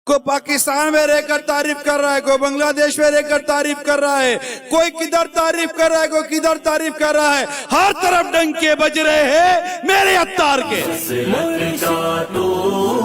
کوئی پاکستان میں رہ کر تعریف کر رہا ہے، کوئی بنگلہ دیش میں رہ کر تعریف کر رہا ہے، کوئی کدھر تعریف کر رہا ہے، کوئی کدھر تعریف کر رہا ہے، ہر طرف ڈنکے بج رہے ہیں میرے عطار کے۔ عصمت کا تو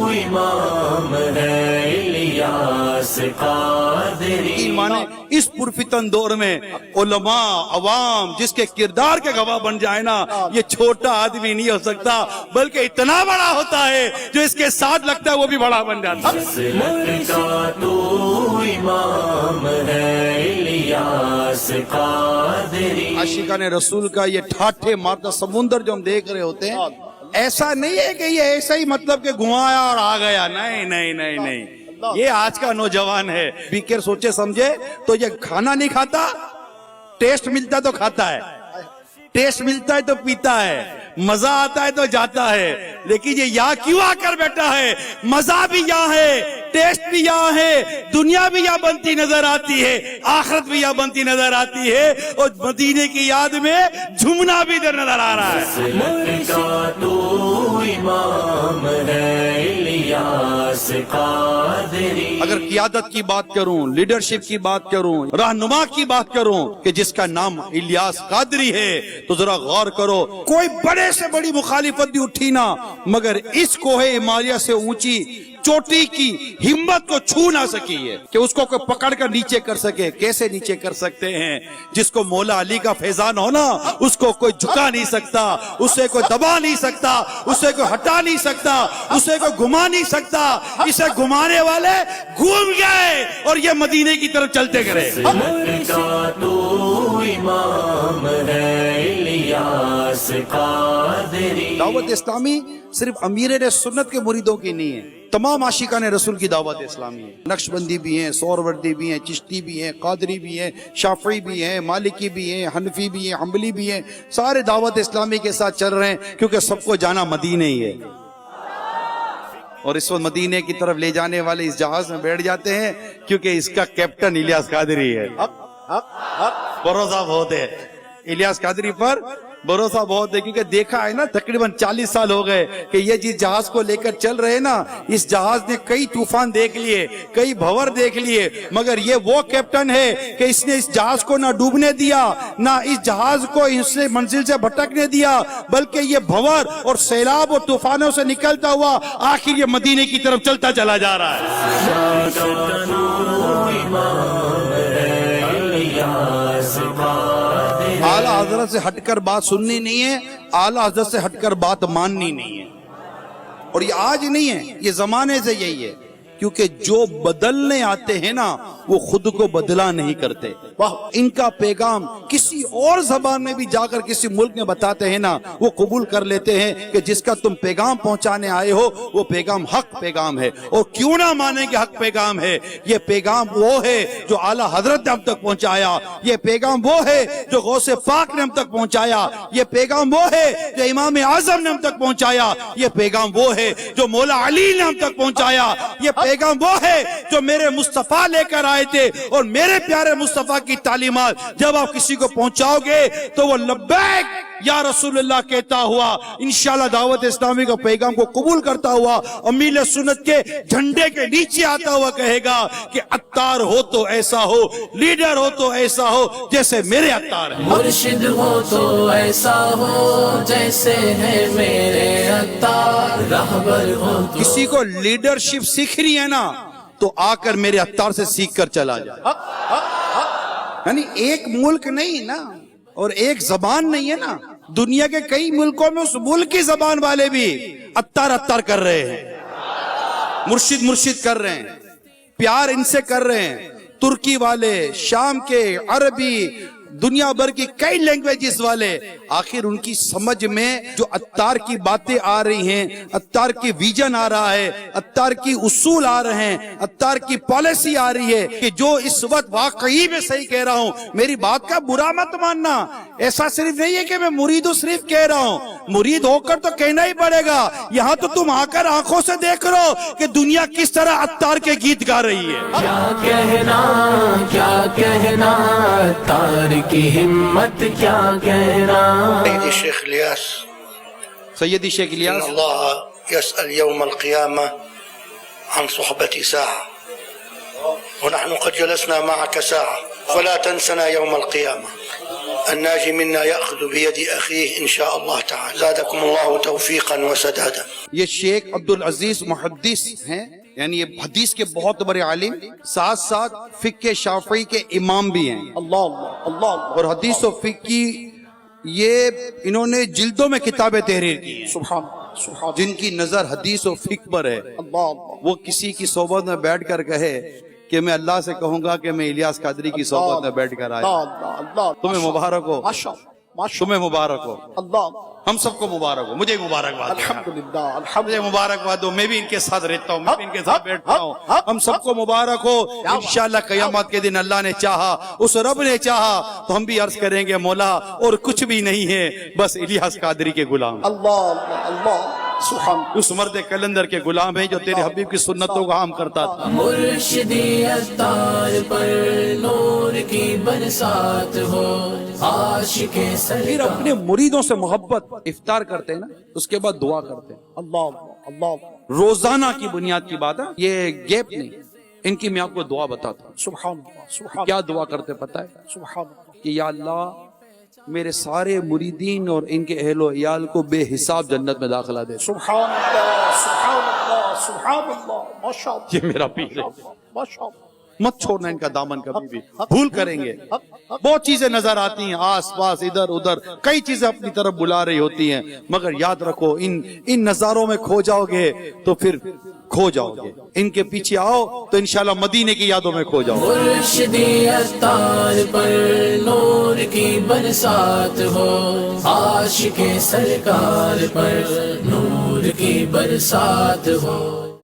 امام ہے الیاس قادری۔ مانے اس پرفتن دور میں علماء عوام جس کے کردار کے گواہ بن جائے نا، یہ چھوٹا آدمی نہیں ہو سکتا بلکہ اتنا بڑا ہوتا ہے جو اس کے ساتھ لگتا ہے وہ بھی بڑا بن جاتا ہے۔ عصمت کا تو امام ہے الیاس قادری۔ عاشقان رسول کا یہ ٹھاٹھے مارتا سمندر جو ہم دیکھ رہے ہوتے ہیں، ایسا نہیں ہے کہ یہ ایسا ہی مطلب کہ گھمایا اور آ گیا، نہیں نہیں نہیں نہیں، یہ آج کا نوجوان ہے بیکر سوچے سمجھے تو یہ کھانا نہیں کھاتا، ٹیسٹ ملتا تو کھاتا ہے، ٹیسٹ ملتا ہے تو پیتا ہے، مزہ آتا ہے تو جاتا ہے، لیکن یہ یہاں کیوں آ کر بیٹھا ہے؟ مزہ بھی یہاں ہے، ٹیسٹ بھی یہاں ہے، دنیا بھی یہاں بنتی نظر آتی ہے، آخرت بھی یہاں بنتی نظر آتی ہے، اور مدینے کی یاد میں جھومنا بھی ادھر نظر آ رہا ہے۔ عصمت کا تو امام ہے الیاس قادری۔ اگر قیادت کی بات کروں، لیڈرشپ کی بات کروں، رہنما کی بات کروں کہ جس کا نام الیاس قادری ہے تو ذرا غور کرو، کوئی بڑے سے بڑی مخالفت بھی اٹھی نا مگر اس کوہ ہمالیہ سے اونچی چوٹی کی ہمت کو چھو نہ سکی ہے کہ اس کو کوئی پکڑ کر نیچے کر سکے۔ کیسے نیچے کر سکتے ہیں؟ جس کو مولا علی کا فیضان ہونا اس کو کوئی جھکا نہیں سکتا، اسے کوئی دبا نہیں سکتا، اسے کوئی ہٹا نہیں سکتا، اسے کوئی گھما نہیں سکتا، اسے گھمانے والے گھوم گئے اور یہ مدینے کی طرف چلتے گئے۔ عصمت کا تو امام ہے الیاس قادری۔ دعوت اسلامی صرف امیر سنت کے مریدوں کی نہیں ہے، تمام عاشقان رسول کی دعوت اسلامی ہے۔ نقشبندی بھی ہیں، سہروردی بھی ہیں، چشتی بھی ہیں، قادری بھی ہیں، شافعی بھی ہیں، مالکی بھی ہیں، حنفی بھی ہیں، حنبلی بھی ہیں، سارے دعوت اسلامی کے ساتھ چل رہے ہیں کیونکہ سب کو جانا مدینے ہی ہے، اور اس وقت مدینے کی طرف لے جانے والے اس جہاز میں بیٹھ جاتے ہیں کیونکہ اس کا کیپٹن الیاس قادری ہے۔ بھروسہ بہت ہے الیاس قادری پر، بھروسہ بہت ہے کیونکہ دیکھا ہے نا تقریباً 40 سال ہو گئے کہ یہ جس جہاز کو لے کر چل رہے نا، اس جہاز نے کئی طوفان دیکھ لیے، کئی بھور دیکھ لیے، مگر یہ وہ کیپٹن ہے کہ اس نے اس جہاز کو نہ ڈوبنے دیا، نہ اس جہاز کو اس نے منزل سے بھٹکنے دیا، بلکہ یہ بھور اور سیلاب اور طوفانوں سے نکلتا ہوا آخر یہ مدینے کی طرف چلتا چلا جا رہا ہے۔ اعلیٰ حضرت سے ہٹ کر بات سننی نہیں ہے، اعلیٰ حضرت سے ہٹ کر بات ماننی نہیں ہے، اور یہ آج نہیں ہے، یہ زمانے سے یہی ہے، کیونکہ جو بدلنے آتے ہیں نا وہ خود کو بدلا نہیں کرتے۔ ان کا پیغام کسی اور زبان میں بھی جا کر کسی ملک میں بتاتے ہیں نا وہ قبول کر لیتے ہیں کہ جس کا تم پیغام پہنچانے آئے ہو وہ پیغام حق پیغام ہے، اور کیوں نہ مانیں کہ حق پیغام ہے۔ یہ پیغام وہ ہے جو اعلیٰ حضرت نے ہم تک پہنچایا، یہ پیغام وہ ہے جو غوث پاک نے ہم تک پہنچایا، یہ پیغام وہ ہے جو امام اعظم نے ہم تک پہنچایا، یہ پیغام وہ ہے جو مولا علی نے ہم تک پہنچایا، یہ پیغام وہ ہے جو میرے مصطفیٰ لے کر آئے تھے، اور میرے پیارے مصطفیٰ کی تعلیمات جب آپ کسی کو پہنچاؤ گے تو وہ لبیک یا رسول اللہ کہتا ہوا انشاءاللہ دعوت اسلامی کا پیغام کو قبول کرتا ہوا امیل سنت کے جھنڈے کے نیچے آتا ہوا کہے گا کہ عطار ہو تو ایسا ہو، لیڈر ہو تو ایسا ہو جیسے میرے عطار ہیں، مرشد ہو تو ایسا ہو جیسے ہے میرے عطار، رہبر ہو تو۔ کسی کو لیڈرشپ سیکھنی ہے نا تو آ کر میرے عطار سے سیکھ کر چلا جائے۔ یعنی ایک ملک نہیں نا اور ایک زبان نہیں ہے نا، دنیا کے کئی ملکوں میں اس ملک کی زبان والے بھی عطار عطار کر رہے ہیں، مرشد مرشد کر رہے ہیں، پیار ان سے کر رہے ہیں، ترکی والے، شام کے، عربی، دنیا بھر کی کئی لینگویجز والے، آخر ان کی سمجھ میں جو عطار کی باتیں آ رہی ہیں، عطار کی ویژن آ رہا ہے، عطار کی اصول آ رہے ہیں، عطار کی پالیسی آ رہی ہے کہ جو اس وقت واقعی میں صحیح کہہ رہا ہوں، میری بات کا برا مت ماننا، ایسا صرف نہیں ہے کہ میں مرید ہوں صرف کہہ رہا ہوں، مرید ہو کر تو کہنا ہی پڑے گا، یہاں تو تم آ کر آنکھوں سے دیکھ رہو کہ دنیا کس طرح عطار کے گیت گا رہی ہے۔ کیا کہنا عطار کی ہمت، کیا کہنا۔ سيدي الشيخ الياس، سیدی شیخ إن الیاس، الله يسأل يوم القيامة عن صحبتي ساعة، ونحن قد جلسنا معك ساعة، فلا تنسنا يوم القيامة. الناجي منا يأخذ بيد أخيه إن شاء الله تعالى. زادكم الله توفيقا وسدادا. یہ شیخ عبد العزیز محدث ہیں، یعنی یہ حدیث کے بہت بڑے عالم، ساتھ ساتھ فقہ شافعی کے امام بھی ہیں، اللہ اللہ اللہ اور حدیث و فقہ کی یہ انہوں نے جلدوں میں کتابیں تحریر کی ہیں، سبحان سبحان جن کی نظر حدیث و فقہ پر ہے۔ اللہ اللہ وہ کسی کی صحبت میں بیٹھ کر کہے کہ میں اللہ سے کہوں گا کہ میں الیاس قادری کی صحبت میں بیٹھ کر آیا، اللہ اللہ تمہیں مبارک ہو، ماشاء اللہ تمہیں مبارک ہو، اللہ ہم سب کو مبارک ہو، مجھے مبارکباد، الحمدللہ الحمد مجھے مبارکباد دو، میں بھی ان کے ساتھ رہتا ہوں، میں بھی ان کے ساتھ بیٹھتا ہوں، ہم سب کو مبارک ہو۔ انشاءاللہ قیامت کے دن اللہ نے چاہا، اس رب نے چاہا تو ہم بھی عرض کریں گے مولا اور کچھ بھی نہیں ہے، بس الیاس قادری کے غلام، اللہ اللہ اللہ سبحان اس مرد کلندر کے غلام ہیں جو تیرے حبیب کی سنتوں کو عام کرتا تھا۔ مرشدی اتار پر نور کی برسات ہو، عاشق پھر سرکار اپنے مریدوں سے محبت، افطار کرتے ہیں نا اس کے بعد دعا کرتے ہیں، اللہ اللہ روزانہ کی بنیاد کی بات ہے، یہ گیپ نہیں، ان کی میں آپ کو دعا بتاتا ہوں۔ سبحان اللہ سبحان کیا دعا کرتے پتہ ہے سبحان اللہ کہ یا اللہ میرے سارے مریدین اور ان کے اہل و عیال کو بے حساب جنت میں داخلہ دے۔ سبحان اللہ سبحان اللہ سبحان اللہ ماشاء اللہ یہ میرا پیر ہے، ماشاء اللہ مت چھوڑنا ان کا دامن کبھی بھی، بھول کریں گے۔ بہت چیزیں نظر آتی ہیں آس پاس ادھر ادھر، کئی چیزیں اپنی طرف بلا رہی ہوتی ہیں، مگر یاد رکھو ان نظاروں میں کھو جاؤ گے تو پھر کھو جاؤ گے، ان کے پیچھے آؤ تو انشاءاللہ مدینے کی یادوں میں کھو جاؤ گے۔ مرشدی اتار پر نور کی برسات ہو، عاشق سرکار پر نور کی برسات ہو۔